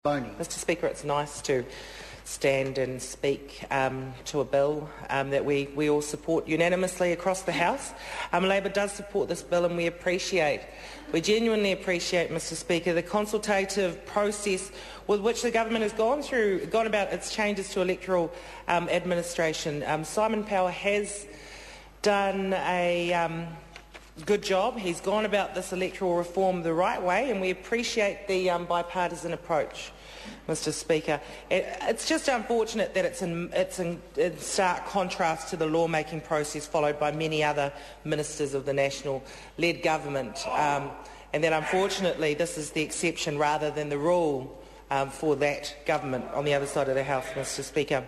Mr Speaker, it's nice to stand and speak to a bill that we all support unanimously across the House. Labor does support this bill, and we genuinely appreciate, Mr Speaker, the consultative process with which the government has gone about its changes to electoral administration. Simon Power has done a good job. He's gone about this electoral reform the right way, and we appreciate the bipartisan approach, Mr Speaker. It's just unfortunate that it's in stark contrast to the lawmaking process followed by many other ministers of the National-led government, and that unfortunately this is the exception rather than the rule for that government on the other side of the House, Mr Speaker.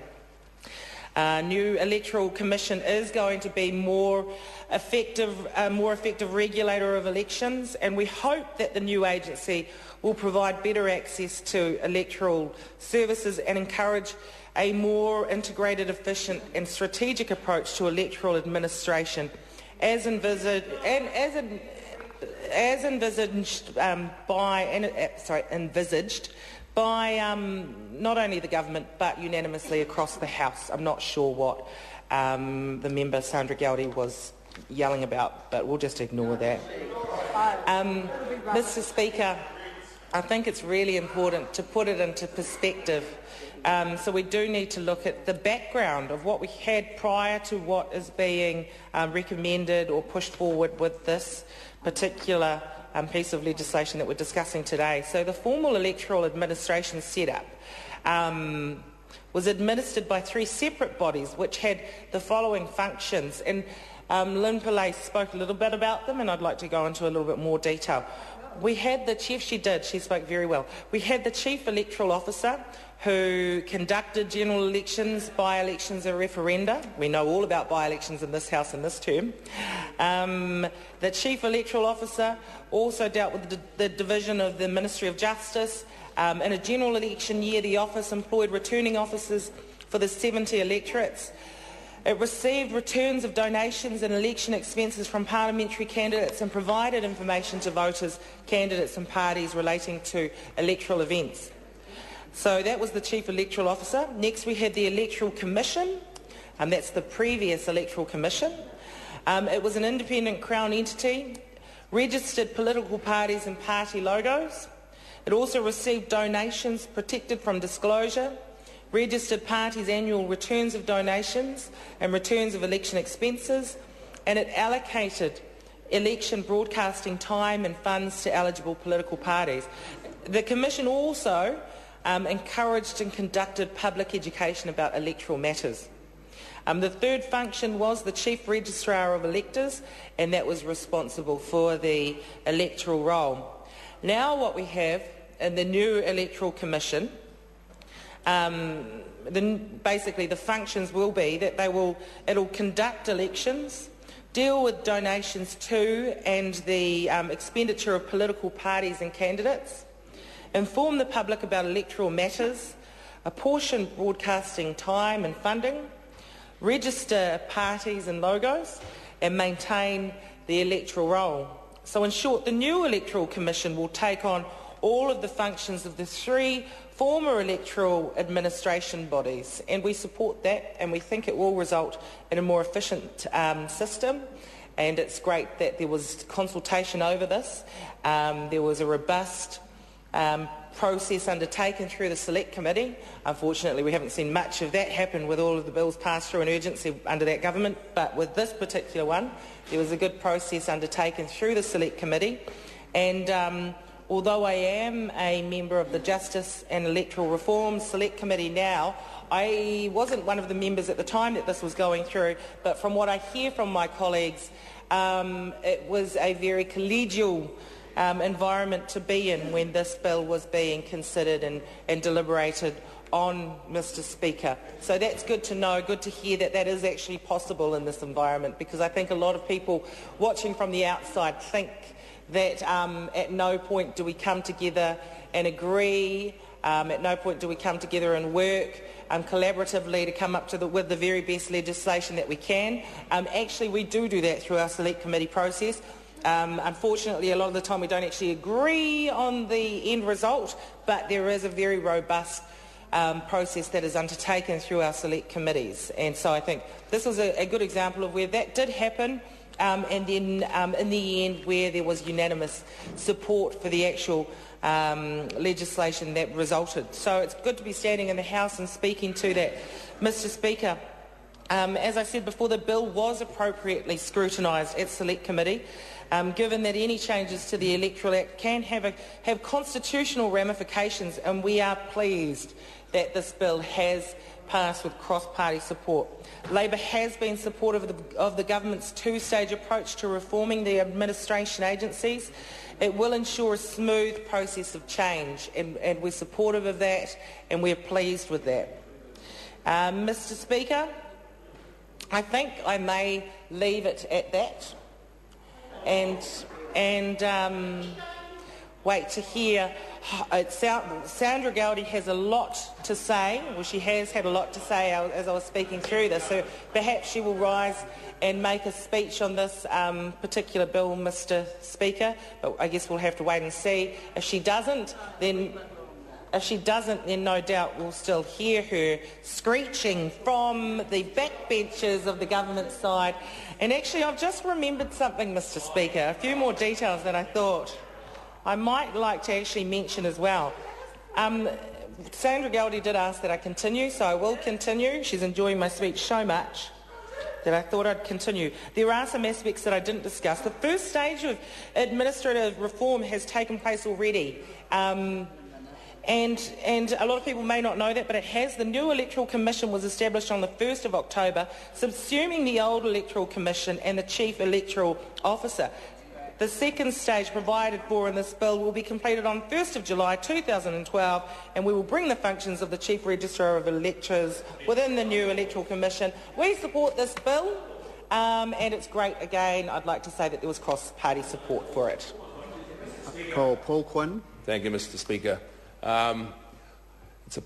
New Electoral Commission is going to be a more effective regulator of elections, and we hope that the new agency will provide better access to electoral services and encourage a more integrated, efficient and strategic approach to electoral administration as envisaged by not only the government but unanimously across the House. I'm not sure what the member Sandra Gowdy was yelling about, but we'll just ignore that. Mr Speaker, I think it's really important to put it into perspective. So we do need to look at the background of what we had prior to what is being recommended or pushed forward with this particular piece of legislation that we're discussing today. So the formal electoral administration setup was administered by three separate bodies which had the following functions, and Lynn Pillay spoke a little bit about them, and I'd like to go into a little bit more detail. We had the chief, she spoke very well. We had the Chief Electoral Officer who conducted general elections, by-elections and referenda. We know all about by-elections in this House in this term. The Chief Electoral Officer also dealt with the division of the Ministry of Justice. In a general election year, the office employed returning officers for the 70 electorates. It received returns of donations and election expenses from parliamentary candidates and provided information to voters, candidates and parties relating to electoral events. So that was the Chief Electoral Officer. Next we had the Electoral Commission, and that's the previous Electoral Commission. It was an independent Crown entity, registered political parties and party logos. It also received donations protected from disclosure, registered parties' annual returns of donations and returns of election expenses, and it allocated election broadcasting time and funds to eligible political parties. The Commission also encouraged and conducted public education about electoral matters. The third function was the Chief Registrar of Electors, and that was responsible for the electoral roll. Now what we have in the new Electoral Commission, basically the functions will be that it'll conduct elections, deal with donations to and the expenditure of political parties and candidates, inform the public about electoral matters, apportion broadcasting time and funding, register parties and logos, and maintain the electoral roll. So in short, the new Electoral Commission will take on all of the functions of the three former electoral administration bodies, and we support that, and we think it will result in a more efficient system. And it's great that there was consultation over this. There was a robust process undertaken through the Select Committee. Unfortunately, we haven't seen much of that happen with all of the bills passed through in urgency under that government, but with this particular one, there was a good process undertaken through the Select Committee. And although I am a member of the Justice and Electoral Reform Select Committee now, I wasn't one of the members at the time that this was going through, but from what I hear from my colleagues, it was a very collegial environment to be in when this bill was being considered and deliberated on, Mr Speaker. So that's good to know, good to hear that that is actually possible in this environment, because I think a lot of people watching from the outside think that at no point do we come together and agree, at no point do we come together and work collaboratively to come up with the very best legislation that we can. Actually, we do that through our Select Committee process. Unfortunately, a lot of the time we don't actually agree on the end result, but there is a very robust process that is undertaken through our select committees. And so I think this was a good example of where that did happen, and then in the end where there was unanimous support for the actual legislation that resulted. So it's good to be standing in the House and speaking to that. Mr Speaker, as I said before, the bill was appropriately scrutinised at Select Committee, given that any changes to the Electoral Act can have constitutional ramifications, and we are pleased that this bill has passed with cross-party support. Labor has been supportive of the government's two-stage approach to reforming the administration agencies. It will ensure a smooth process of change, and we're supportive of that, and we're pleased with that. Mr Speaker, I think I may leave it at that and wait to hear. Sandra Gowdy has a lot to say. Well, she has had a lot to say as I was speaking through this, so perhaps she will rise and make a speech on this particular bill, Mr Speaker, but I guess we'll have to wait and see. If she doesn't, then no doubt we'll still hear her screeching from the backbenches of the government side. And actually, I've just remembered something, Mr Speaker, a few more details that I thought I might like to actually mention as well. Sandra Gowdy did ask that I continue, so I will continue. She's enjoying my speech so much that I thought I'd continue. There are some aspects that I didn't discuss. The first stage of administrative reform has taken place already. And a lot of people may not know that, but it has. The new Electoral Commission was established on the 1st of October, subsuming the old Electoral Commission and the Chief Electoral Officer. The second stage provided for in this bill will be completed on 1st of July 2012, and we will bring the functions of the Chief Registrar of Electors within the new Electoral Commission. We support this bill, and it's great. Again, I'd like to say that there was cross-party support for it. Paul Quinn. Thank you, Mr Speaker. It's a